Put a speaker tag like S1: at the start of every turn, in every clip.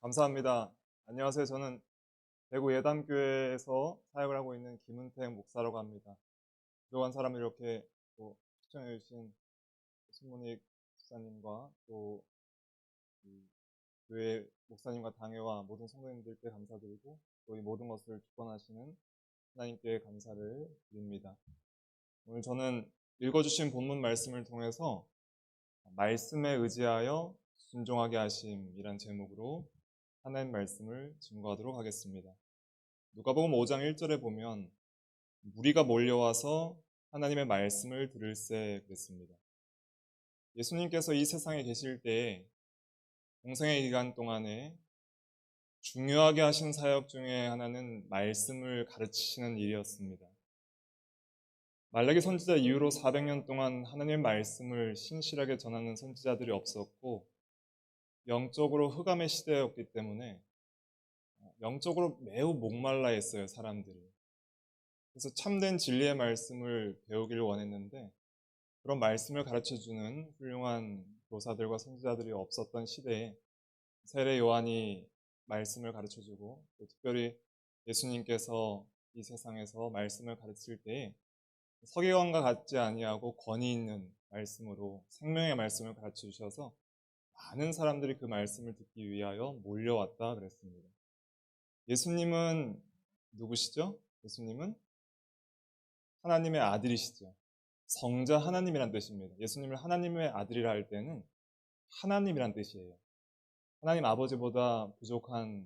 S1: 감사합니다. 안녕하세요. 저는 대구 예담교회에서 사역을 하고 있는 김은택 목사라고 합니다. 그동안 사람을 이렇게 또 추천해 주신 신문익 목사님과 또 이 교회 목사님과 당회와 모든 성도님들께 감사드리고 또 이 모든 것을 주권하시는 하나님께 감사를 드립니다. 오늘 저는 읽어주신 본문 말씀을 통해서 말씀에 의지하여 순종하게 하심이란 제목으로 하나님 말씀을 증거하도록 하겠습니다. 누가복음 5장 1절에 보면 무리가 몰려와서 하나님의 말씀을 들을세 그랬습니다. 예수님께서 이 세상에 계실 때에 공생의 기간 동안에 중요하게 하신 사역 중에 하나는 말씀을 가르치시는 일이었습니다. 말라기 선지자 이후로 400년 동안 하나님의 말씀을 신실하게 전하는 선지자들이 없었고 영적으로 흑암의 시대였기 때문에 영적으로 매우 목말라 했어요, 사람들이. 그래서 참된 진리의 말씀을 배우기를 원했는데 그런 말씀을 가르쳐주는 훌륭한 교사들과 선지자들이 없었던 시대에 세례 요한이 말씀을 가르쳐주고 또 특별히 예수님께서 이 세상에서 말씀을 가르칠 때에 서기관과 같지 아니하고 권위 있는 말씀으로 생명의 말씀을 가르쳐주셔서 많은 사람들이 그 말씀을 듣기 위하여 몰려왔다 그랬습니다. 예수님은 누구시죠? 예수님은 하나님의 아들이시죠. 성자 하나님이란 뜻입니다. 예수님을 하나님의 아들이라 할 때는 하나님이란 뜻이에요. 하나님 아버지보다 부족한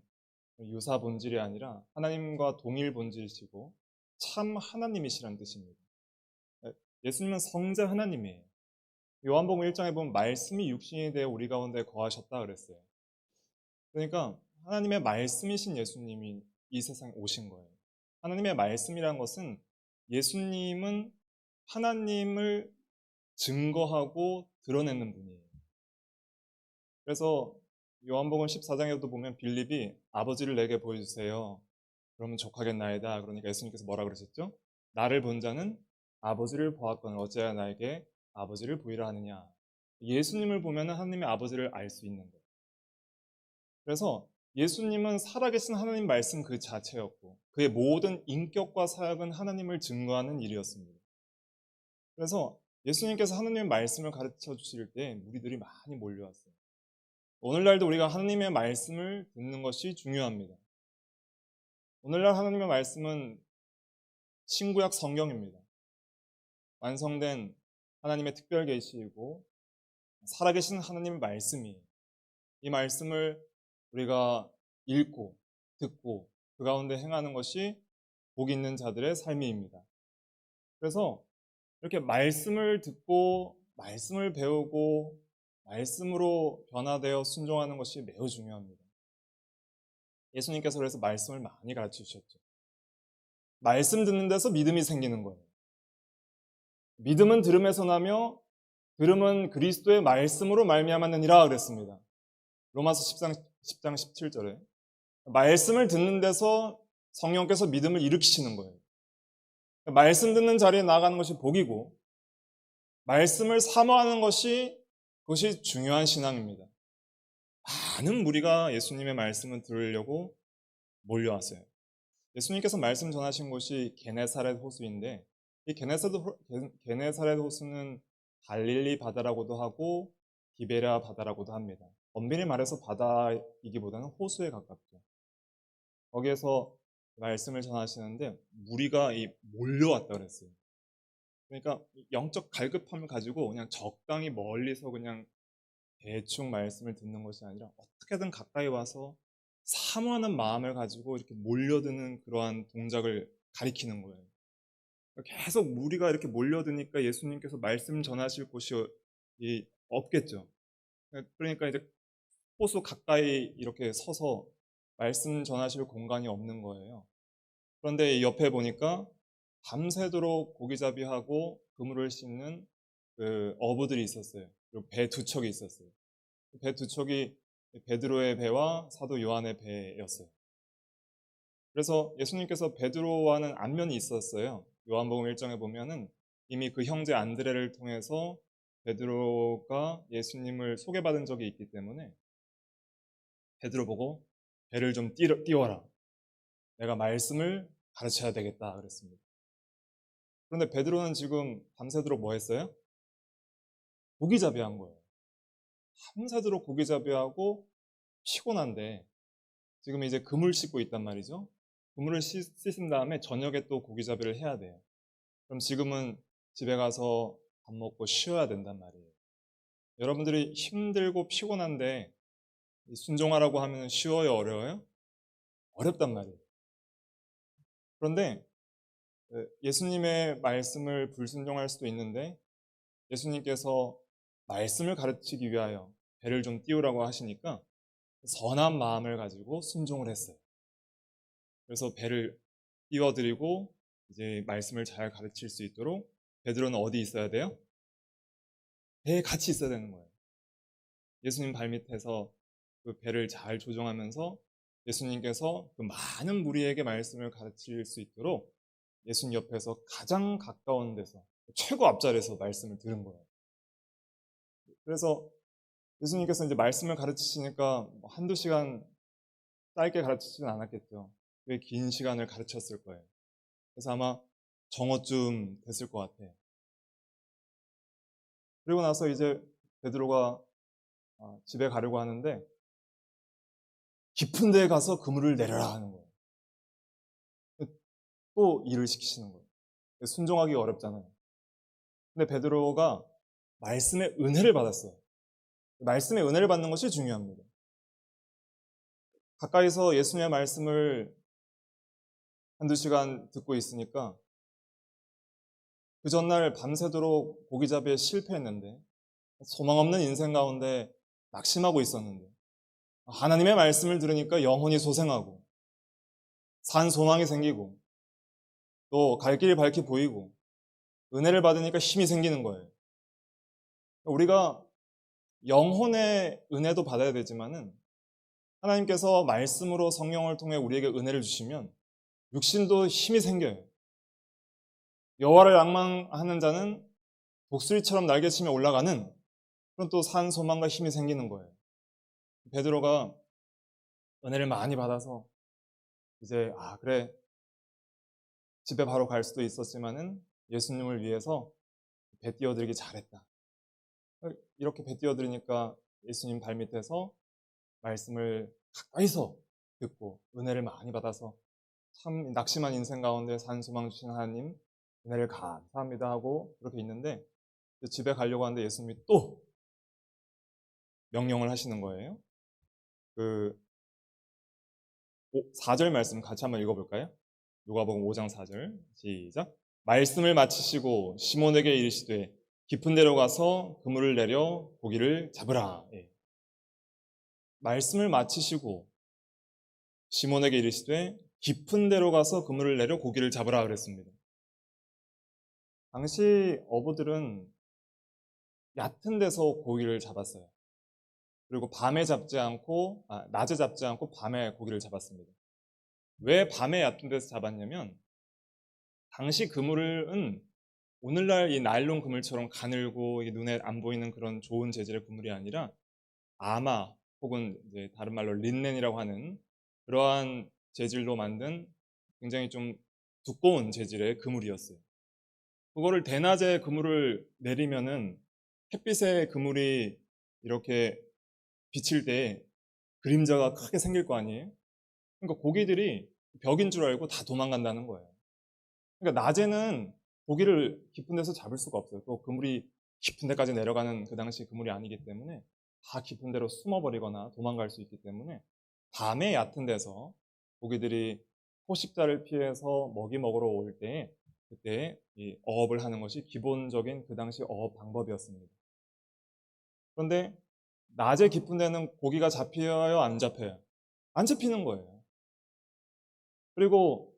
S1: 유사 본질이 아니라 하나님과 동일 본질이시고 참 하나님이시란 뜻입니다. 예수님은 성자 하나님이에요. 요한복음 1장에 보면 말씀이 육신이 되어 우리 가운데 거하셨다 그랬어요. 그러니까 하나님의 말씀이신 예수님이 이 세상에 오신 거예요. 하나님의 말씀이란 것은 예수님은 하나님을 증거하고 드러내는 분이에요. 그래서 요한복음 14장에도 보면 빌립이 아버지를 내게 보여주세요. 그러면 족하겠나이다. 그러니까 예수님께서 뭐라 그러셨죠? 나를 본 자는 아버지를 보았거늘 어찌하여 나에게 아버지를 보이라 하느냐. 예수님을 보면 하나님의 아버지를 알 수 있는 거예요. 그래서 예수님은 살아계신 하나님 말씀 그 자체였고 그의 모든 인격과 사역은 하나님을 증거하는 일이었습니다. 그래서 예수님께서 하나님의 말씀을 가르쳐 주실 때 무리들이 많이 몰려왔어요. 오늘날도 우리가 하나님의 말씀을 듣는 것이 중요합니다. 오늘날 하나님의 말씀은 신구약 성경입니다. 완성된 하나님의 특별 계시이고 살아계신 하나님의 말씀이에요. 이 말씀을 우리가 읽고 듣고 그 가운데 행하는 것이 복 있는 자들의 삶입니다. 그래서 이렇게 말씀을 듣고 말씀을 배우고 말씀으로 변화되어 순종하는 것이 매우 중요합니다. 예수님께서 그래서 말씀을 많이 가르쳐 주셨죠. 말씀 듣는 데서 믿음이 생기는 거예요. 믿음은 들음에서 나며 들음은 그리스도의 말씀으로 말미암았느니라 그랬습니다. 로마서 10장 17절에 말씀을 듣는 데서 성령께서 믿음을 일으키시는 거예요. 말씀 듣는 자리에 나가는 것이 복이고 말씀을 사모하는 것이 그것이 중요한 신앙입니다. 많은 무리가 예수님의 말씀을 들으려고 몰려왔어요. 예수님께서 말씀 전하신 곳이 게네사렛 호수인데 이 게네사렛 호수는 갈릴리 바다라고도 하고 디베랴 바다라고도 합니다. 엄밀히 말해서 바다이기보다는 호수에 가깝죠. 거기에서 말씀을 전하시는데 무리가 몰려왔다 그랬어요. 그러니까 영적 갈급함을 가지고 그냥 적당히 멀리서 그냥 대충 말씀을 듣는 것이 아니라 어떻게든 가까이 와서 사모하는 마음을 가지고 이렇게 몰려드는 그러한 동작을 가리키는 거예요. 계속 무리가 이렇게 몰려드니까 예수님께서 말씀 전하실 곳이 없겠죠. 그러니까 이제 호수 가까이 이렇게 서서 말씀 전하실 공간이 없는 거예요. 그런데 옆에 보니까 밤새도록 고기잡이하고 그물을 씻는 그 어부들이 있었어요. 그리고 배 두 척이 있었어요. 배 두 척이 베드로의 배와 사도 요한의 배였어요. 그래서 예수님께서 베드로와는 안면이 있었어요. 요한복음 1장에 보면은 이미 그 형제 안드레를 통해서 베드로가 예수님을 소개받은 적이 있기 때문에 베드로 보고 배를 좀 띄워라. 내가 말씀을 가르쳐야 되겠다 그랬습니다. 그런데 베드로는 지금 밤새도록 뭐 했어요? 고기잡이한 거예요. 밤새도록 고기잡이하고 피곤한데 지금 이제 그물 씻고 있단 말이죠. 그물을 씻은 다음에 저녁에 또 고기잡이를 해야 돼요. 그럼 지금은 집에 가서 밥 먹고 쉬어야 된단 말이에요. 여러분들이 힘들고 피곤한데 순종하라고 하면 쉬워요, 어려워요? 어렵단 말이에요. 그런데 예수님의 말씀을 불순종할 수도 있는데 예수님께서 말씀을 가르치기 위하여 배를 좀 띄우라고 하시니까 선한 마음을 가지고 순종을 했어요. 그래서 배를 띄워드리고 이제 말씀을 잘 가르칠 수 있도록 베드로는 어디 있어야 돼요? 배에 같이 있어야 되는 거예요. 예수님 발밑에서 그 배를 잘 조종하면서 예수님께서 그 많은 무리에게 말씀을 가르칠 수 있도록 예수님 옆에서 가장 가까운 데서 최고 앞자리에서 말씀을 들은 거예요. 그래서 예수님께서 이제 말씀을 가르치시니까 한두 시간 짧게 가르치지는 않았겠죠. 꽤 긴 시간을 가르쳤을 거예요. 그래서 아마 정오쯤 됐을 것 같아요. 그리고 나서 이제 베드로가 집에 가려고 하는데 깊은 데에 가서 그물을 내려라 하는 거예요. 또 일을 시키시는 거예요. 순종하기 어렵잖아요. 근데 베드로가 말씀의 은혜를 받았어요. 말씀의 은혜를 받는 것이 중요합니다. 가까이서 예수님의 말씀을 한두 시간 듣고 있으니까 그 전날 밤새도록 고기잡이에 실패했는데 소망 없는 인생 가운데 낙심하고 있었는데 하나님의 말씀을 들으니까 영혼이 소생하고 산 소망이 생기고 또 갈 길이 밝게 보이고 은혜를 받으니까 힘이 생기는 거예요. 우리가 영혼의 은혜도 받아야 되지만은 하나님께서 말씀으로 성령을 통해 우리에게 은혜를 주시면 육신도 힘이 생겨요. 여호와를 앙망하는 자는 독수리처럼 날개치며 올라가는 그런 또 산 소망과 힘이 생기는 거예요. 베드로가 은혜를 많이 받아서 이제 그래 집에 바로 갈 수도 있었지만은 예수님을 위해서 배 띄워드리기 잘했다. 이렇게 배 띄워드리니까 예수님 발밑에서 말씀을 가까이서 듣고 은혜를 많이 받아서 참 낙심한 인생 가운데 산소망 주신 하나님 은혜를 감사합니다 하고 그렇게 있는데 집에 가려고 하는데 예수님이 또 명령을 하시는 거예요. 그 4절 말씀 같이 한번 읽어볼까요? 누가복음 5장 4절 시작. 말씀을 마치시고 시몬에게 이르시되 깊은 데로 가서 그물을 내려 고기를 잡으라. 예. 말씀을 마치시고 시몬에게 이르시되 깊은 데로 가서 그물을 내려 고기를 잡으라 그랬습니다. 당시 어부들은 얕은 데서 고기를 잡았어요. 그리고 밤에 잡지 않고 낮에 잡지 않고 밤에 고기를 잡았습니다. 왜 밤에 얕은 데서 잡았냐면 당시 그물은 오늘날 이 나일론 그물처럼 가늘고 눈에 안 보이는 그런 좋은 재질의 그물이 아니라 아마 혹은 이제 다른 말로 린넨이라고 하는 그러한 재질로 만든 굉장히 좀 두꺼운 재질의 그물이었어요. 그거를 대낮에 그물을 내리면은 햇빛에 그물이 이렇게 비칠 때 그림자가 크게 생길 거 아니에요? 그러니까 고기들이 벽인 줄 알고 다 도망간다는 거예요. 그러니까 낮에는 고기를 깊은 데서 잡을 수가 없어요. 또 그물이 깊은 데까지 내려가는 그 당시 그물이 아니기 때문에 다 깊은 데로 숨어버리거나 도망갈 수 있기 때문에 밤에 얕은 데서 고기들이 포식자를 피해서 먹이 먹으러 올 때 그때 이 어업을 하는 것이 기본적인 그 당시 어업 방법이었습니다. 그런데 낮에 깊은 데는 고기가 잡혀요, 안 잡혀요? 안 잡히는 거예요. 그리고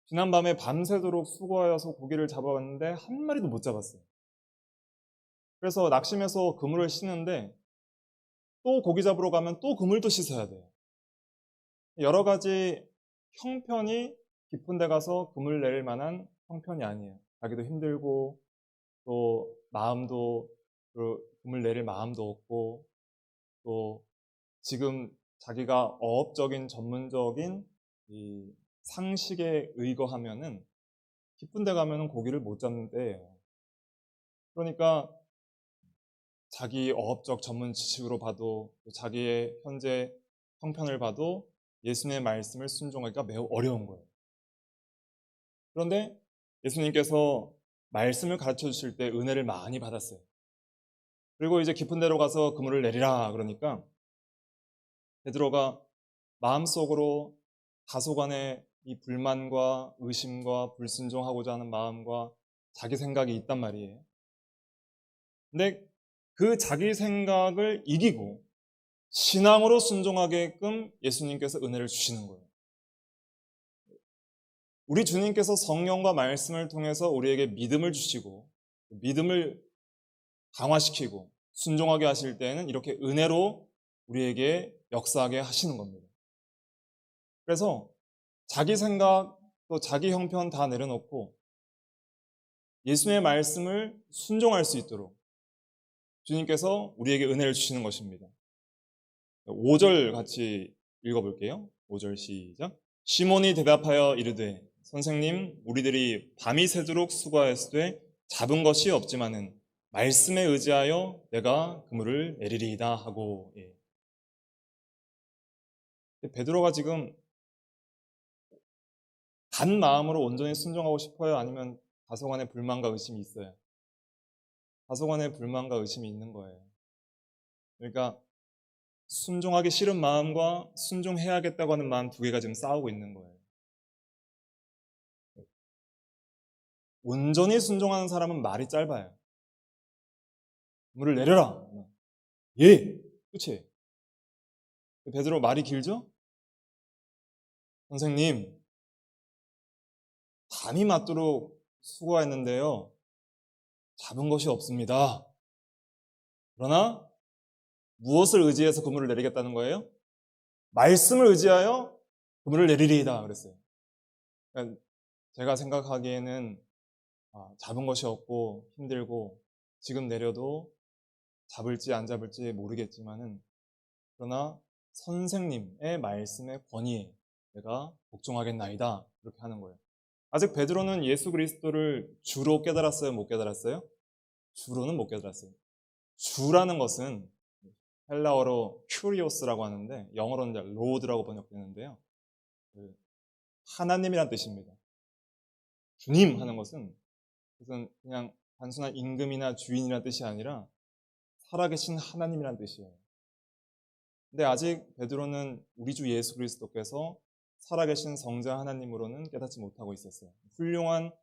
S1: 지난밤에 밤새도록 수고하여서 고기를 잡아왔는데 한 마리도 못 잡았어요. 그래서 낙심해서 그물을 씻는데 또 고기 잡으러 가면 또 그물도 씻어야 돼요. 여러 가지 형편이 깊은 데 가서 그물 내릴 만한 형편이 아니에요. 자기도 힘들고 또 마음도 그물 내릴 마음도 없고 또 지금 자기가 어업적인 전문적인 이 상식에 의거하면은 깊은 데 가면은 고기를 못 잡는 때예요. 그러니까 자기 어업적 전문 지식으로 봐도 또 자기의 현재 형편을 봐도 예수님의 말씀을 순종하기가 매우 어려운 거예요. 그런데 예수님께서 말씀을 가르쳐 주실 때 은혜를 많이 받았어요. 그리고 이제 깊은 데로 가서 그물을 내리라 그러니까 베드로가 마음속으로 다소간의 이 불만과 의심과 불순종하고자 하는 마음과 자기 생각이 있단 말이에요. 근데 그 자기 생각을 이기고 신앙으로 순종하게끔 예수님께서 은혜를 주시는 거예요. 우리 주님께서 성령과 말씀을 통해서 우리에게 믿음을 주시고 믿음을 강화시키고 순종하게 하실 때에는 이렇게 은혜로 우리에게 역사하게 하시는 겁니다. 그래서 자기 생각 또 자기 형편 다 내려놓고 예수님의 말씀을 순종할 수 있도록 주님께서 우리에게 은혜를 주시는 것입니다. 5절 같이 읽어볼게요. 5절 시작. 시몬이 대답하여 이르되 선생님 우리들이 밤이 새도록 수고하였으되 잡은 것이 없지만은 말씀에 의지하여 내가 그물을 내리리이다 하고. 베드로가 지금 단 마음으로 온전히 순종하고 싶어요? 아니면 다소간의 불만과 의심이 있어요? 다소간의 불만과 의심이 있는 거예요. 그러니까 순종하기 싫은 마음과 순종해야겠다고 하는 마음 두 개가 지금 싸우고 있는 거예요. 온전히 순종하는 사람은 말이 짧아요. 물을 내려라. 예. 그치? 베드로 말이 길죠? 선생님, 밤이 맞도록 수고했는데요. 잡은 것이 없습니다. 그러나 무엇을 의지해서 그물을 내리겠다는 거예요? 말씀을 의지하여 그물을 내리리이다 그랬어요. 그러니까 제가 생각하기에는 잡은 것이 없고 힘들고 지금 내려도 잡을지 안 잡을지 모르겠지만은 그러나 선생님의 말씀의 권위에 내가 복종하겠나이다 그렇게 하는 거예요. 아직 베드로는 예수 그리스도를 주로 깨달았어요? 못 깨달았어요? 주로는 못 깨달았어요. 주라는 것은 헬라어로 큐리오스라고 하는데 영어로는 로드라고 번역되는데요. 하나님이란 뜻입니다. 주님 하는 것은 그냥 단순한 임금이나 주인이라는 뜻이 아니라 살아계신 하나님이란 뜻이에요. 근데 아직 베드로는 우리 주 예수 그리스도께서 살아계신 성자 하나님으로는 깨닫지 못하고 있었어요. 훌륭한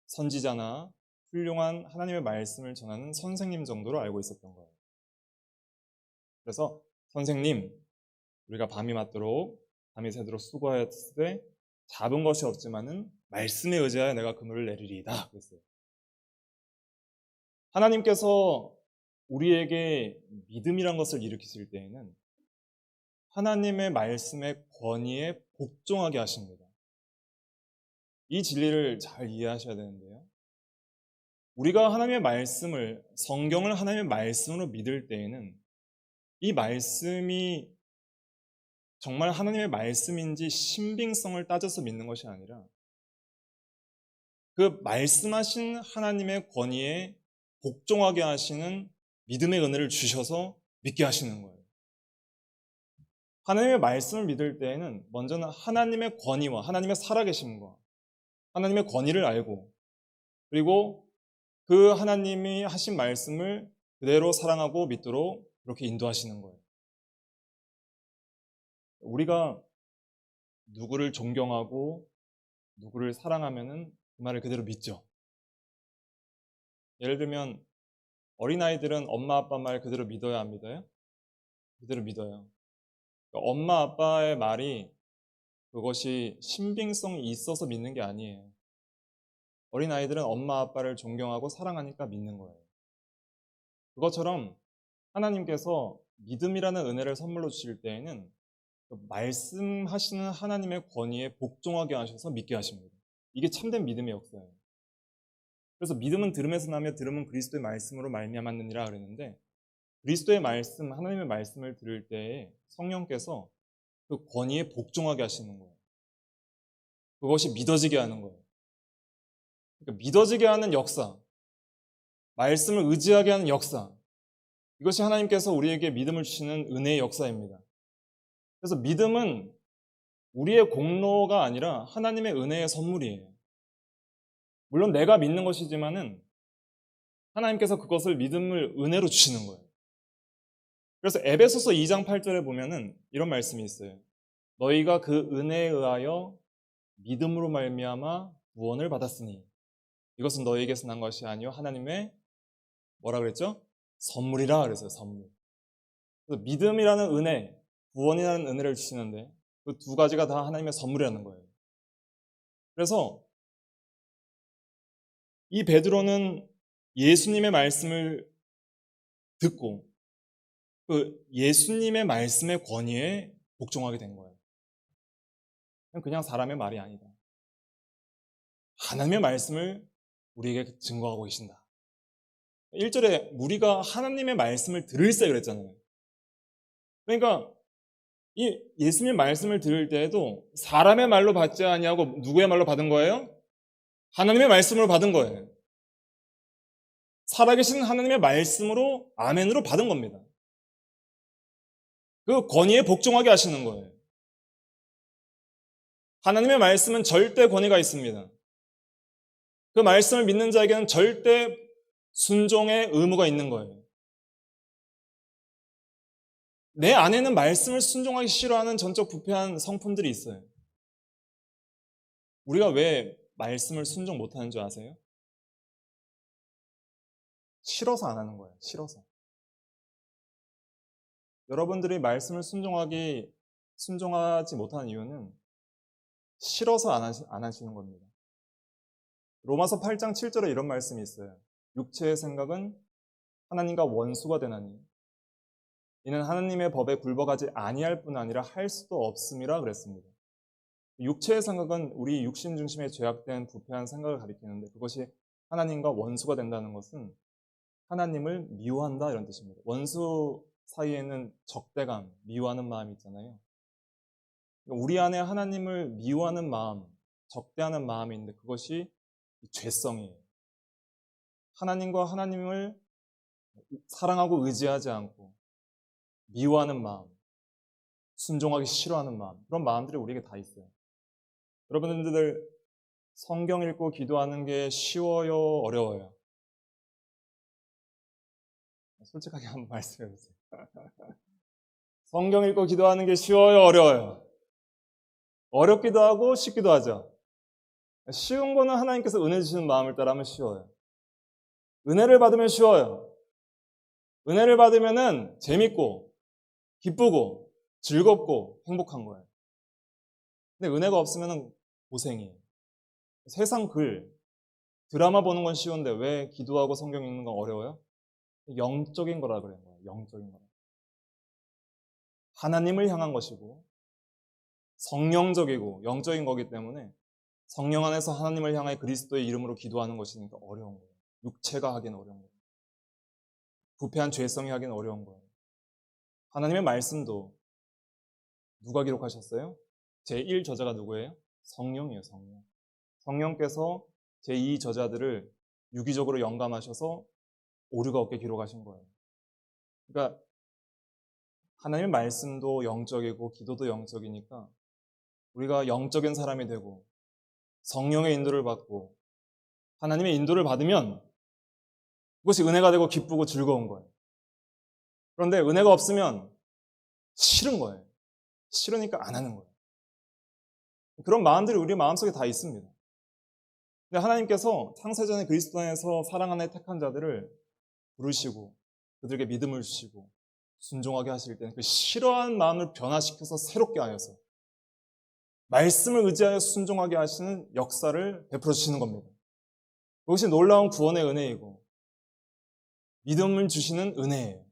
S1: 선지자나 훌륭한 하나님의 말씀을 전하는 선생님 정도로 알고 있었던 거예요. 그래서 선생님, 우리가 밤이 맞도록 밤이 새도록 수고하였을 때 잡은 것이 없지만은 말씀에 의지하여 내가 그물을 내리리이다 그랬어요. 하나님께서 우리에게 믿음이란 것을 일으키실 때에는 하나님의 말씀의 권위에 복종하게 하십니다. 이 진리를 잘 이해하셔야 되는데요. 우리가 하나님의 말씀을, 성경을 하나님의 말씀으로 믿을 때에는 이 말씀이 정말 하나님의 말씀인지 신빙성을 따져서 믿는 것이 아니라 그 말씀하신 하나님의 권위에 복종하게 하시는 믿음의 은혜를 주셔서 믿게 하시는 거예요. 하나님의 말씀을 믿을 때에는 먼저는 하나님의 권위와 하나님의 살아계심과 하나님의 권위를 알고 그리고 그 하나님이 하신 말씀을 그대로 사랑하고 믿도록 그렇게 인도하시는 거예요. 우리가 누구를 존경하고 누구를 사랑하면은 그 말을 그대로 믿죠. 예를 들면 어린아이들은 엄마 아빠 말 그대로 믿어야 안 믿어요? 그대로 믿어요. 그러니까 엄마 아빠의 말이 그것이 신빙성이 있어서 믿는 게 아니에요. 어린아이들은 엄마 아빠를 존경하고 사랑하니까 믿는 거예요. 그것처럼 하나님께서 믿음이라는 은혜를 선물로 주실 때에는 말씀하시는 하나님의 권위에 복종하게 하셔서 믿게 하십니다. 이게 참된 믿음의 역사예요. 그래서 믿음은 들음에서 나며 들음은 그리스도의 말씀으로 말미암았느니라 그랬는데 그리스도의 말씀, 하나님의 말씀을 들을 때에 성령께서 그 권위에 복종하게 하시는 거예요. 그것이 믿어지게 하는 거예요. 그러니까 믿어지게 하는 역사, 말씀을 의지하게 하는 역사, 이것이 하나님께서 우리에게 믿음을 주시는 은혜의 역사입니다. 그래서 믿음은 우리의 공로가 아니라 하나님의 은혜의 선물이에요. 물론 내가 믿는 것이지만은 하나님께서 그것을 믿음을 은혜로 주시는 거예요. 그래서 에베소서 2장 8절에 보면은 이런 말씀이 있어요. 너희가 그 은혜에 의하여 믿음으로 말미암아 구원을 받았으니 이것은 너희에게서 난 것이 아니요 하나님의 뭐라 그랬죠? 선물이라 그랬어요. 선물. 그래서 믿음이라는 은혜, 구원이라는 은혜를 주시는데 그 두 가지가 다 하나님의 선물이라는 거예요. 그래서 이 베드로는 예수님의 말씀을 듣고 그 예수님의 말씀의 권위에 복종하게 된 거예요. 그냥 사람의 말이 아니다. 하나님의 말씀을 우리에게 증거하고 계신다. 1절에 우리가 하나님의 말씀을 들을세 그랬잖아요. 그러니까 이 예수님의 말씀을 들을 때에도 사람의 말로 받지 아니하고 누구의 말로 받은 거예요? 하나님의 말씀으로 받은 거예요. 살아계신 하나님의 말씀으로 아멘으로 받은 겁니다. 그 권위에 복종하게 하시는 거예요. 하나님의 말씀은 절대 권위가 있습니다. 그 말씀을 믿는 자에게는 절대 순종의 의무가 있는 거예요. 내 안에는 말씀을 순종하기 싫어하는 전적 부패한 성품들이 있어요. 우리가 왜 말씀을 순종 못하는 줄 아세요? 싫어서 안 하는 거예요. 싫어서. 여러분들이 말씀을 순종하지 못하는 이유는 싫어서 안 하시는 겁니다. 로마서 8장 7절에 이런 말씀이 있어요. 육체의 생각은 하나님과 원수가 되나니 이는 하나님의 법에 굴복하지 아니할 뿐 아니라 할 수도 없음이라 그랬습니다. 육체의 생각은 우리 육신 중심의 죄악된 부패한 생각을 가리키는데 그것이 하나님과 원수가 된다는 것은 하나님을 미워한다 이런 뜻입니다. 원수 사이에는 적대감, 미워하는 마음이 있잖아요. 우리 안에 하나님을 미워하는 마음, 적대하는 마음이 있는데 그것이 죄성이에요. 하나님과 하나님을 사랑하고 의지하지 않고 미워하는 마음, 순종하기 싫어하는 마음, 그런 마음들이 우리에게 다 있어요. 여러분들 성경 읽고 기도하는 게 쉬워요? 어려워요? 솔직하게 한번 말씀해 보세요. 성경 읽고 기도하는 게 쉬워요? 어려워요? 어렵기도 하고 쉽기도 하죠. 쉬운 거는 하나님께서 은혜 주시는 마음을 따라하면 쉬워요. 은혜를 받으면 쉬워요. 은혜를 받으면은 재밌고 기쁘고 즐겁고 행복한 거예요. 근데 은혜가 없으면 고생이에요. 세상 드라마 보는 건 쉬운데 왜 기도하고 성경 읽는 건 어려워요? 영적인 거라 그래요. 영적인 거라. 하나님을 향한 것이고 성령적이고 영적인 거기 때문에 성령 안에서 하나님을 향해 그리스도의 이름으로 기도하는 것이니까 어려운 거예요. 육체가 하기는 어려운 거예요. 부패한 죄성이 하기는 어려운 거예요. 하나님의 말씀도 누가 기록하셨어요? 제1 저자가 누구예요? 성령이에요. 성령. 성령께서 제2 저자들을 유기적으로 영감하셔서 오류가 없게 기록하신 거예요. 그러니까 하나님의 말씀도 영적이고 기도도 영적이니까 우리가 영적인 사람이 되고 성령의 인도를 받고 하나님의 인도를 받으면 그것이 은혜가 되고 기쁘고 즐거운 거예요. 그런데 은혜가 없으면 싫은 거예요. 싫으니까 안 하는 거예요. 그런 마음들이 우리 마음속에 다 있습니다. 근데 하나님께서 창세전에 그리스도 안에서 사랑 안에 택한 자들을 부르시고 그들에게 믿음을 주시고 순종하게 하실 때는 그 싫어하는 마음을 변화시켜서 새롭게 하여서 말씀을 의지하여 순종하게 하시는 역사를 베풀어 주시는 겁니다. 그것이 놀라운 구원의 은혜이고 믿음을 주시는 은혜예요.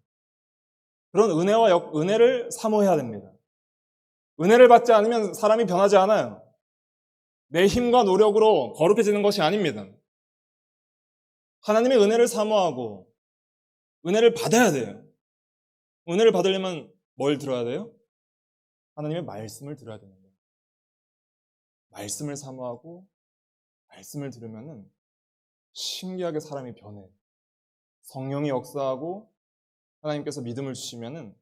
S1: 그런 은혜를 사모해야 됩니다. 은혜를 받지 않으면 사람이 변하지 않아요. 내 힘과 노력으로 거룩해지는 것이 아닙니다. 하나님의 은혜를 사모하고 은혜를 받아야 돼요. 은혜를 받으려면 뭘 들어야 돼요? 하나님의 말씀을 들어야 되는 거예요. 말씀을 사모하고 말씀을 들으면은 신기하게 사람이 변해요. 성령이 역사하고 하나님께서 믿음을 주시면은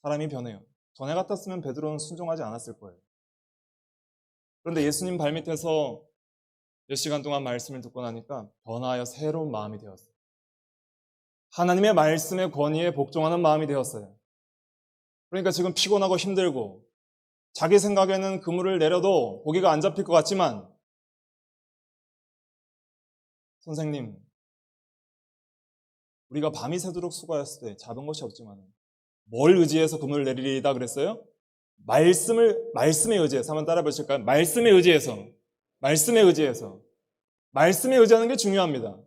S1: 사람이 변해요. 전에 같았으면 베드로는 순종하지 않았을 거예요. 그런데 예수님 발밑에서 몇 시간 동안 말씀을 듣고 나니까 변화하여 새로운 마음이 되었어요. 하나님의 말씀의 권위에 복종하는 마음이 되었어요. 그러니까 지금 피곤하고 힘들고 자기 생각에는 그물을 내려도 고기가 안 잡힐 것 같지만 선생님, 우리가 밤이 새도록 수고하였을 때 잡은 것이 없지만 뭘 의지해서 그물을 내리리다 그랬어요? 말씀에 의지해서 한번 따라 보실까요? 말씀에 의지해서 말씀에 의지하는 게 중요합니다.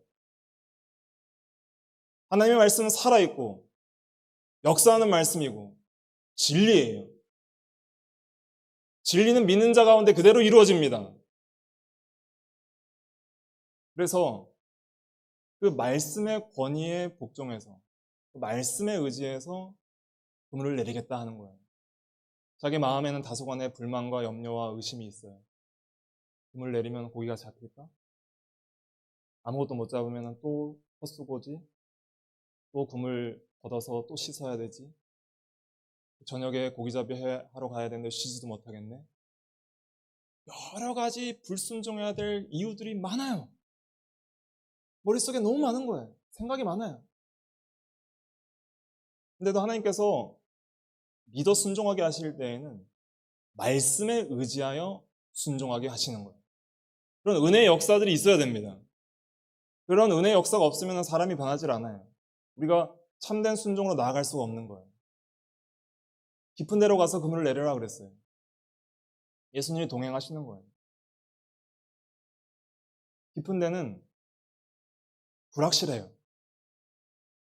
S1: 하나님의 말씀은 살아있고 역사하는 말씀이고 진리예요. 진리는 믿는 자 가운데 그대로 이루어집니다. 그래서 그 말씀의 권위에 복종해서 그 말씀에 의지해서 그물을 내리겠다 하는 거예요. 자기 마음에는 다소간의 불만과 염려와 의심이 있어요. 그물 내리면 고기가 잡힐까? 아무것도 못 잡으면 또 헛수고지? 또 그물 걷어서 또 씻어야 되지? 저녁에 고기잡이 하러 가야 되는데 쉬지도 못하겠네? 여러 가지 불순종해야 될 이유들이 많아요. 머릿속에 너무 많은 거예요. 생각이 많아요. 근데도 하나님께서 믿어 순종하게 하실 때에는 말씀에 의지하여 순종하게 하시는 거예요. 그런 은혜의 역사들이 있어야 됩니다. 그런 은혜의 역사가 없으면 사람이 변하지 않아요. 우리가 참된 순종으로 나아갈 수가 없는 거예요. 깊은 데로 가서 그물을 내려라 그랬어요. 예수님이 동행하시는 거예요. 깊은 데는 불확실해요.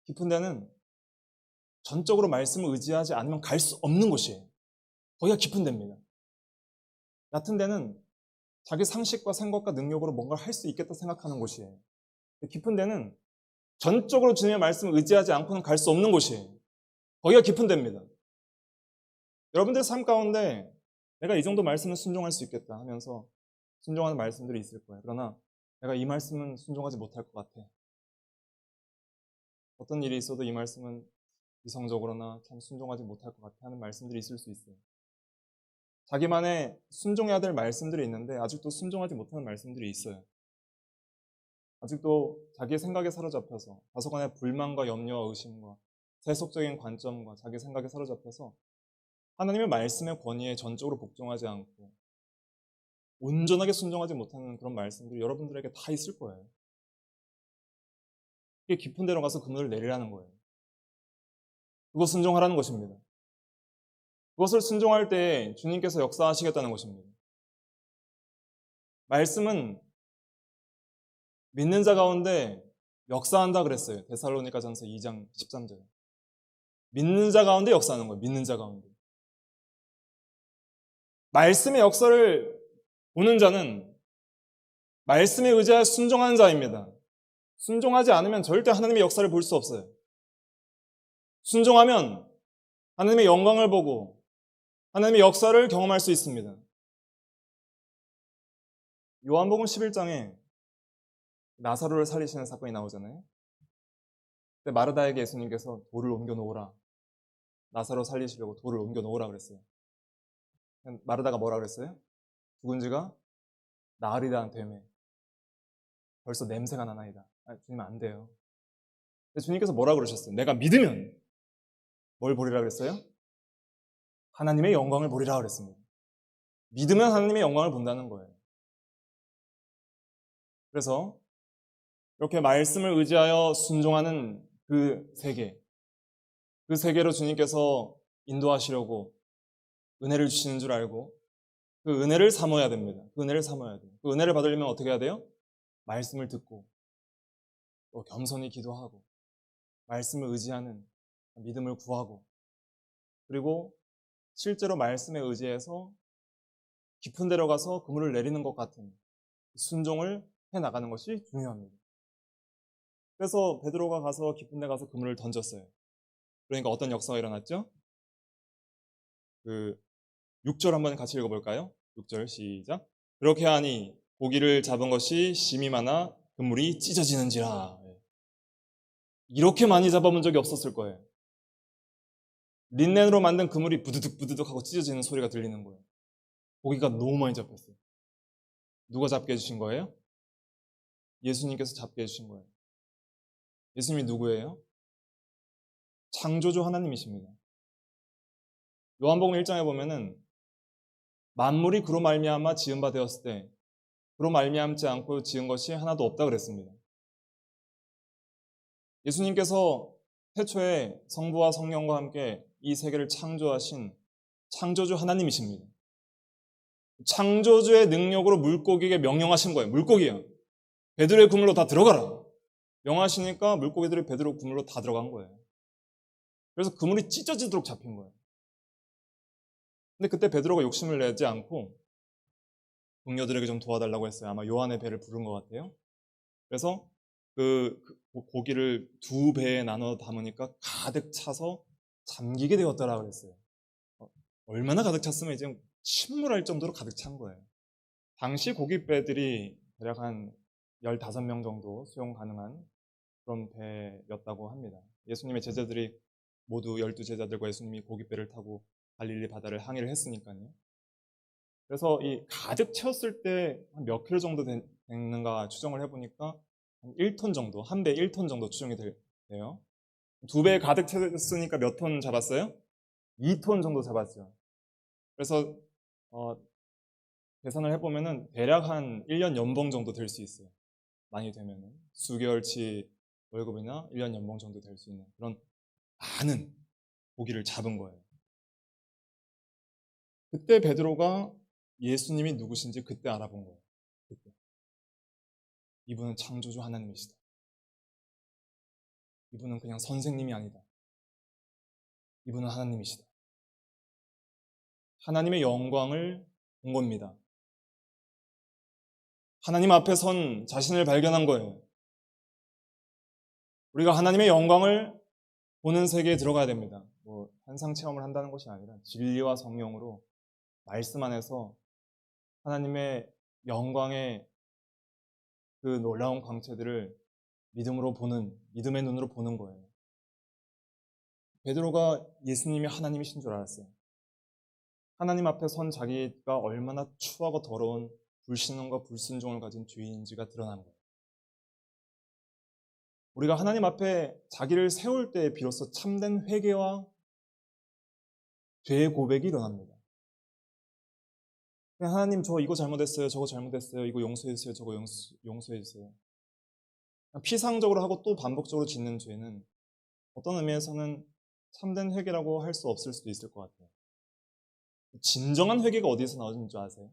S1: 깊은 데는 전적으로 말씀을 의지하지 않으면 갈 수 없는 곳이에요. 거기가 깊은 데입니다. 얕은 데는 자기 상식과 생각과 능력으로 뭔가를 할 수 있겠다 생각하는 곳이에요. 깊은 데는 전적으로 주님의 말씀을 의지하지 않고는 갈 수 없는 곳이에요. 거기가 깊은 데입니다. 여러분들 삶 가운데 내가 이 정도 말씀은 순종할 수 있겠다 하면서 순종하는 말씀들이 있을 거예요. 그러나 내가 이 말씀은 순종하지 못할 것 같아. 어떤 일이 있어도 이 말씀은 이성적으로나 참 순종하지 못할 것 같아 하는 말씀들이 있을 수 있어요. 자기만의 순종해야 될 말씀들이 있는데 아직도 순종하지 못하는 말씀들이 있어요. 아직도 자기의 생각에 사로잡혀서 다소간의 불만과 염려와 의심과 세속적인 관점과 자기 생각에 사로잡혀서 하나님의 말씀의 권위에 전적으로 복종하지 않고 온전하게 순종하지 못하는 그런 말씀들이 여러분들에게 다 있을 거예요. 그게 깊은 데로 가서 그물을 내리라는 거예요. 그거 순종하라는 것입니다. 그것을 순종할 때 주님께서 역사하시겠다는 것입니다. 말씀은 믿는 자 가운데 역사한다 그랬어요. 데살로니가전서 2장 13절. 믿는 자 가운데 역사하는 거예요. 믿는 자 가운데. 말씀의 역사를 보는 자는 말씀에 의지하여 순종하는 자입니다. 순종하지 않으면 절대 하나님의 역사를 볼 수 없어요. 순종하면 하나님의 영광을 보고 하나님의 역사를 경험할 수 있습니다. 요한복음 11장에 나사로를 살리시는 사건이 나오잖아요. 그때 마르다에게 예수님께서 돌을 옮겨 놓으라. 나사로 살리시려고 돌을 옮겨 놓으라 그랬어요. 마르다가 뭐라 그랬어요? 죽은 지가 나흘이다 되매 벌써 냄새가 나나이다. 주님 안 돼요. 근데 주님께서 뭐라 그러셨어요? 내가 믿으면 뭘 보리라 그랬어요? 하나님의 영광을 보리라 그랬습니다. 믿으면 하나님의 영광을 본다는 거예요. 그래서 이렇게 말씀을 의지하여 순종하는 그 세계로 주님께서 인도하시려고 은혜를 주시는 줄 알고 그 은혜를 사모해야 됩니다. 그 은혜를 사모해야 돼요. 그 은혜를 받으려면 어떻게 해야 돼요? 말씀을 듣고 또 겸손히 기도하고 말씀을 의지하는 믿음을 구하고 그리고 실제로 말씀에 의지해서 깊은 데로 가서 그물을 내리는 것 같은 순종을 해나가는 것이 중요합니다. 그래서 베드로가 가서 깊은 데 가서 그물을 던졌어요. 그러니까 어떤 역사가 일어났죠? 6절 한번 같이 읽어볼까요? 6절 시작. 그렇게 하니 고기를 잡은 것이 심이 많아 그물이 찢어지는지라. 이렇게 많이 잡아본 적이 없었을 거예요. 린넨으로 만든 그물이 부드득 부드득 하고 찢어지는 소리가 들리는 거예요. 고기가 너무 많이 잡혔어요. 누가 잡게 해주신 거예요? 예수님께서 잡게 해주신 거예요. 예수님이 누구예요? 창조주 하나님이십니다. 요한복음 1장에 보면은 만물이 그로 말미암아 지은 바 되었을 때 그로 말미암지 않고 지은 것이 하나도 없다 그랬습니다. 예수님께서 태초에 성부와 성령과 함께 이 세계를 창조하신 창조주 하나님이십니다. 창조주의 능력으로 물고기에게 명령하신 거예요. 물고기야. 베드로의 그물로 다 들어가라. 명하시니까 물고기들이 베드로 그물로 다 들어간 거예요. 그래서 그물이 찢어지도록 잡힌 거예요. 근데 그때 베드로가 욕심을 내지 않고 동료들에게 좀 도와달라고 했어요. 아마 요한의 배를 부른 것 같아요. 그래서 그 고기를 2배에 나눠 담으니까 가득 차서 잠기게 되었더라 그랬어요. 얼마나 가득 찼으면 이제 침몰할 정도로 가득 찬 거예요. 당시 고깃배들이 대략 한 15명 정도 수용 가능한 그런 배였다고 합니다. 예수님의 제자들이 모두 12제자들과 예수님이 고깃배를 타고 갈릴리 바다를 항해를 했으니까요. 그래서 이 가득 채웠을 때 한 몇 킬로 정도 되는가 추정을 해보니까 한 1톤 정도, 한 배 1톤 정도 추정이 돼요. 2배 가득 채웠으니까 몇 톤 잡았어요? 2톤 정도 잡았어요. 그래서 계산을 해보면은 대략 한 1년 연봉 정도 될 수 있어요. 많이 되면은 수개월치 월급이나 1년 연봉 정도 될 수 있는 그런 많은 고기를 잡은 거예요. 그때 베드로가 예수님이 누구신지 그때 알아본 거예요. 그때. 이분은 창조주 하나님이시다. 이분은 그냥 선생님이 아니다. 이분은 하나님이시다. 하나님의 영광을 본 겁니다. 하나님 앞에 선 자신을 발견한 거예요. 우리가 하나님의 영광을 보는 세계에 들어가야 됩니다. 뭐 환상 체험을 한다는 것이 아니라 진리와 성령으로 말씀 안에서 하나님의 영광의 그 놀라운 광채들을 믿음으로 보는, 믿음의 눈으로 보는 거예요. 베드로가 예수님이 하나님이신 줄 알았어요. 하나님 앞에 선 자기가 얼마나 추하고 더러운 불신앙과 불순종을 가진 죄인인지가 드러난 거예요. 우리가 하나님 앞에 자기를 세울 때 비로소 참된 회개와 죄의 고백이 일어납니다. 하나님 저 이거 잘못했어요. 저거 잘못했어요. 이거 용서해주세요. 저거 용서해주세요. 피상적으로 하고 또 반복적으로 짓는 죄는 어떤 의미에서는 참된 회개라고 할 수 없을 수도 있을 것 같아요. 진정한 회개가 어디서 나오는 줄 아세요?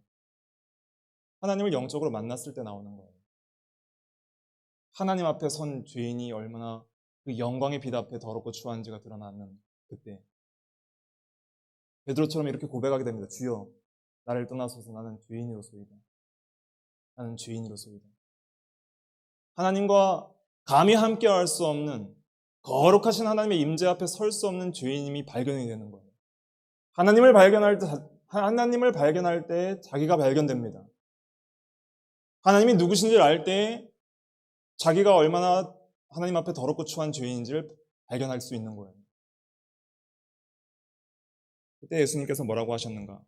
S1: 하나님을 영적으로 만났을 때 나오는 거예요. 하나님 앞에 선 죄인이 얼마나 그 영광의 빛 앞에 더럽고 추한지가 드러나는 그때 베드로처럼 이렇게 고백하게 됩니다. 주여 나를 떠나소서 나는 죄인이로소이다. 나는 죄인이로소이다. 하나님과 감히 함께할 수 없는 거룩하신 하나님의 임재 앞에 설 수 없는 죄인임이 발견이 되는 거예요. 하나님을 발견할 때 자기가 발견됩니다. 하나님이 누구신지를 알 때 자기가 얼마나 하나님 앞에 더럽고 추한 죄인인지를 발견할 수 있는 거예요. 그때 예수님께서 뭐라고 하셨는가?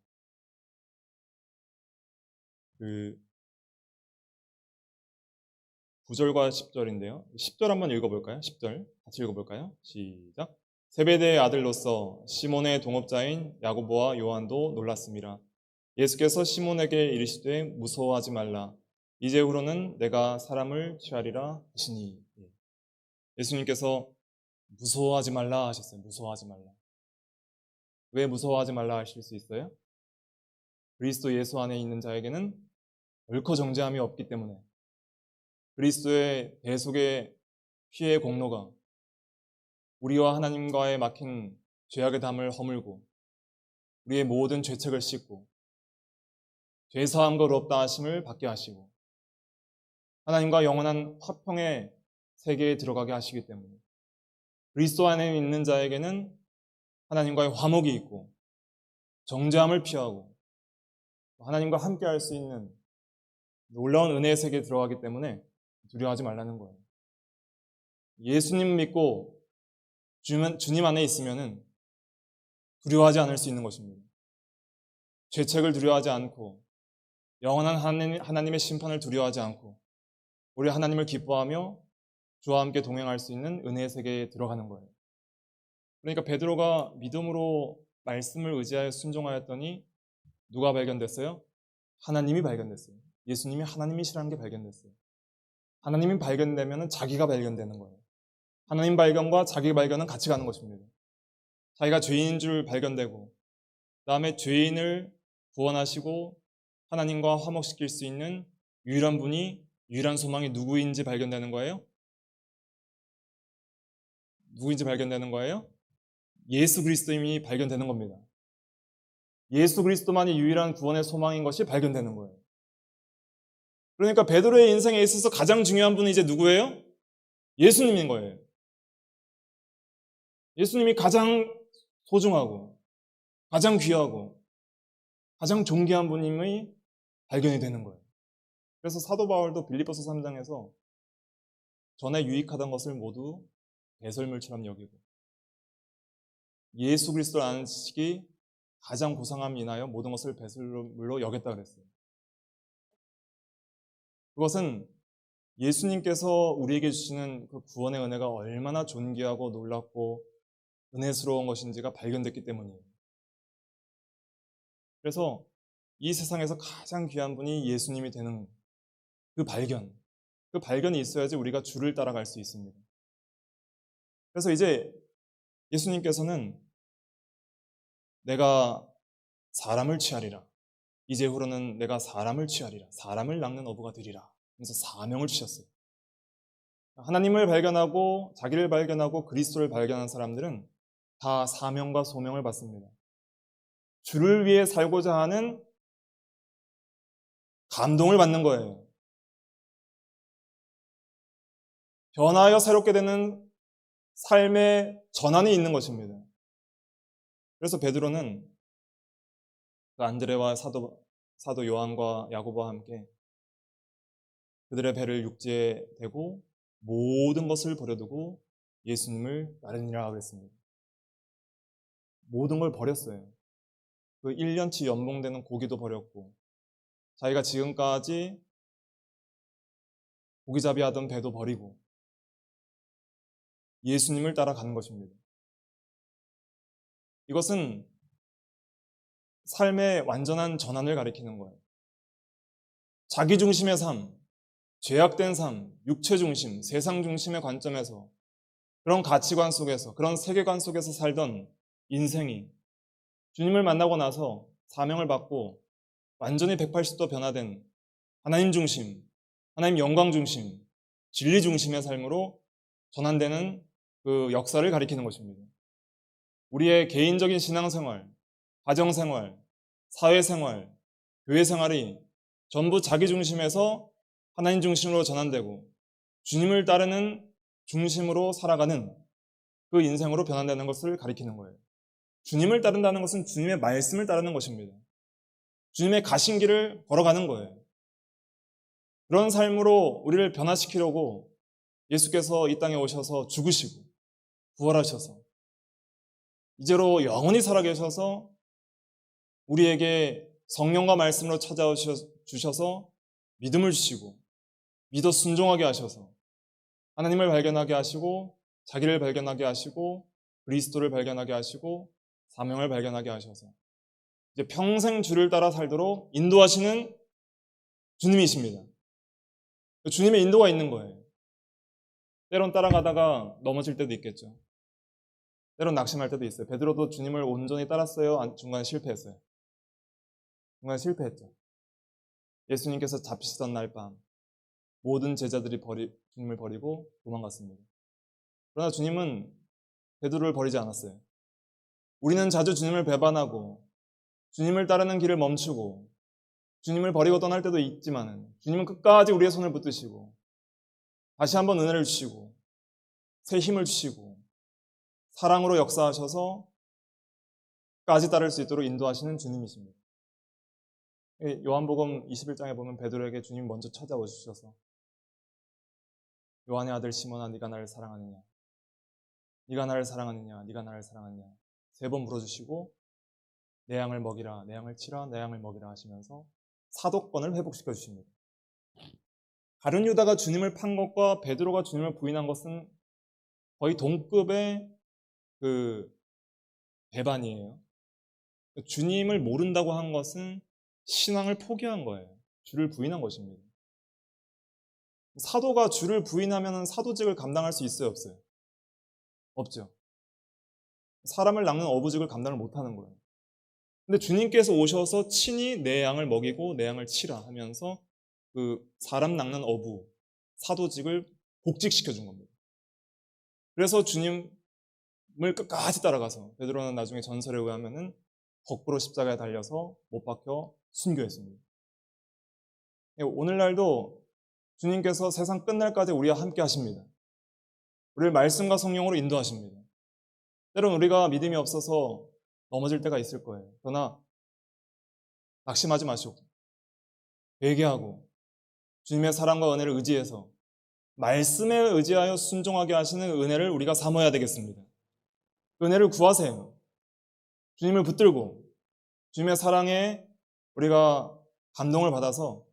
S1: 9절과 10절인데요. 10절 한번 읽어볼까요? 10절 같이 읽어볼까요? 시작. 세베대의 아들로서 시몬의 동업자인 야고보와 요한도 놀랐습니다. 예수께서 시몬에게 이르시되 무서워하지 말라. 이제후로는 내가 사람을 취하리라 하시니. 예수님께서 무서워하지 말라 하셨어요. 무서워하지 말라. 왜 무서워하지 말라 하실 수 있어요? 그리스도 예수 안에 있는 자에게는 얽혀 정죄함이 없기 때문에 그리스도의 대속의 피의 공로가 우리와 하나님과의 막힌 죄악의 담을 허물고 우리의 모든 죄책을 씻고 죄사함과 의롭다 하심을 받게 하시고 하나님과 영원한 화평의 세계에 들어가게 하시기 때문에 그리스도 안에 있는 자에게는 하나님과의 화목이 있고 정죄함을 피하고 하나님과 함께 할 수 있는 놀라운 은혜의 세계에 들어가기 때문에 두려워하지 말라는 거예요. 예수님 믿고 주님 안에 있으면은 두려워하지 않을 수 있는 것입니다. 죄책을 두려워하지 않고 영원한 하나님의 심판을 두려워하지 않고 우리 하나님을 기뻐하며 주와 함께 동행할 수 있는 은혜의 세계에 들어가는 거예요. 그러니까 베드로가 믿음으로 말씀을 의지하여 순종하였더니 누가 발견됐어요? 하나님이 발견됐어요. 예수님이 하나님이시라는 게 발견됐어요. 하나님이 발견되면 자기가 발견되는 거예요. 하나님 발견과 자기 발견은 같이 가는 것입니다. 자기가 죄인인 줄 발견되고 그 다음에 죄인을 구원하시고 하나님과 화목시킬 수 있는 유일한 분이, 유일한 소망이 누구인지 발견되는 거예요? 누구인지 발견되는 거예요? 예수 그리스도임이 발견되는 겁니다. 예수 그리스도만이 유일한 구원의 소망인 것이 발견되는 거예요. 그러니까 베드로의 인생에 있어서 가장 중요한 분은 이제 누구예요? 예수님인 거예요. 예수님이 가장 소중하고 가장 귀하고 가장 존귀한 분임의 발견이 되는 거예요. 그래서 사도 바울도 빌립보서 3장에서 전에 유익하던 것을 모두 배설물처럼 여기고 예수 그리스도를 아는 지식이 가장 고상함이 인하여 모든 것을 배설물로 여겼다 그랬어요. 그것은 예수님께서 우리에게 주시는 그 구원의 은혜가 얼마나 존귀하고 놀랍고 은혜스러운 것인지가 발견됐기 때문이에요. 그래서 이 세상에서 가장 귀한 분이 예수님이 되는 그 발견이 있어야지 우리가 주를 따라갈 수 있습니다. 그래서 이제 예수님께서는 내가 사람을 취하리라. 이제후로는 내가 사람을 취하리라. 사람을 낚는 어부가 되리라. 그래서 사명을 주셨어요. 하나님을 발견하고 자기를 발견하고 그리스도를 발견한 사람들은 다 사명과 소명을 받습니다. 주를 위해 살고자 하는 감동을 받는 거예요. 변화하여 새롭게 되는 삶의 전환이 있는 것입니다. 그래서 베드로는 그 안드레와 사도 요한과 야고보와 함께 그들의 배를 육지에 대고 모든 것을 버려두고 예수님을 따르니라 그랬습니다. 모든 걸 버렸어요. 그 1년치 연봉되는 고기도 버렸고 자기가 지금까지 고기잡이 하던 배도 버리고 예수님을 따라가는 것입니다. 이것은 삶의 완전한 전환을 가리키는 거예요. 자기 중심의 삶, 죄악된 삶, 육체 중심, 세상 중심의 관점에서 그런 가치관 속에서, 그런 세계관 속에서 살던 인생이 주님을 만나고 나서 사명을 받고 완전히 180도 변화된 하나님 중심, 하나님 영광 중심, 진리 중심의 삶으로 전환되는 그 역사를 가리키는 것입니다. 우리의 개인적인 신앙생활, 가정생활, 사회생활, 교회생활이 전부 자기 중심에서 하나님 중심으로 전환되고 주님을 따르는 중심으로 살아가는 그 인생으로 변환되는 것을 가리키는 거예요. 주님을 따른다는 것은 주님의 말씀을 따르는 것입니다. 주님의 가신 길을 걸어가는 거예요. 그런 삶으로 우리를 변화시키려고 예수께서 이 땅에 오셔서 죽으시고 부활하셔서 이제로 영원히 살아계셔서 우리에게 성령과 말씀으로 찾아주셔서 믿음을 주시고 믿어 순종하게 하셔서 하나님을 발견하게 하시고 자기를 발견하게 하시고 그리스도를 발견하게 하시고 사명을 발견하게 하셔서 이제 평생 주를 따라 살도록 인도하시는 주님이십니다. 주님의 인도가 있는 거예요. 때론 따라가다가 넘어질 때도 있겠죠. 때론 낙심할 때도 있어요. 베드로도 주님을 온전히 따랐어요? 중간에 실패했어요? 중간에 실패했죠. 예수님께서 잡히시던 날 밤 모든 제자들이 주님을 버리고 도망갔습니다. 그러나 주님은 베드로를 버리지 않았어요. 우리는 자주 주님을 배반하고 주님을 따르는 길을 멈추고 주님을 버리고 떠날 때도 있지만 주님은 끝까지 우리의 손을 붙드시고 다시 한번 은혜를 주시고 새 힘을 주시고 사랑으로 역사하셔서 끝까지 따를 수 있도록 인도하시는 주님이십니다. 요한복음 21장에 보면 베드로에게 주님이 먼저 찾아오셔서 요한의 아들 시몬아 네가 나를 사랑하느냐, 네가 나를 사랑하느냐, 네가 나를 사랑하느냐 3번 물어주시고 내 양을 먹이라, 내 양을 치라, 내 양을 먹이라 하시면서 사도권을 회복시켜 주십니다. 다른 유다가 주님을 판 것과 베드로가 주님을 부인한 것은 거의 동급의 배반이에요. 주님을 모른다고 한 것은 신앙을 포기한 거예요. 주를 부인한 것입니다. 사도가 주를 부인하면 사도직을 감당할 수 있어요, 없어요? 없죠. 사람을 낚는 어부직을 감당을 못하는 거예요. 근데 주님께서 오셔서 친히 내 양을 먹이고 내 양을 치라 하면서 사람 낚는 어부, 사도직을 복직시켜 준 겁니다. 그래서 주님을 끝까지 따라가서 베드로는 나중에 전설에 의하면은 거꾸로 십자가에 달려서 못 박혀 순교했습니다. 오늘날도 주님께서 세상 끝날까지 우리와 함께 하십니다. 우리를 말씀과 성령으로 인도하십니다. 때론 우리가 믿음이 없어서 넘어질 때가 있을 거예요. 그러나 낙심하지 마시고 회개하고 주님의 사랑과 은혜를 의지해서 말씀에 의지하여 순종하게 하시는 은혜를 우리가 사모해야 되겠습니다. 은혜를 구하세요. 주님을 붙들고 주님의 사랑에 우리가 감동을 받아서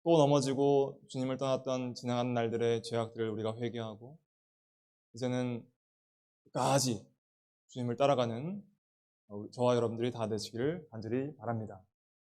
S1: 또 넘어지고 주님을 떠났던 지나간 날들의 죄악들을 우리가 회개하고 이제는 끝까지 주님을 따라가는 저와 여러분들이 다 되시기를 간절히 바랍니다.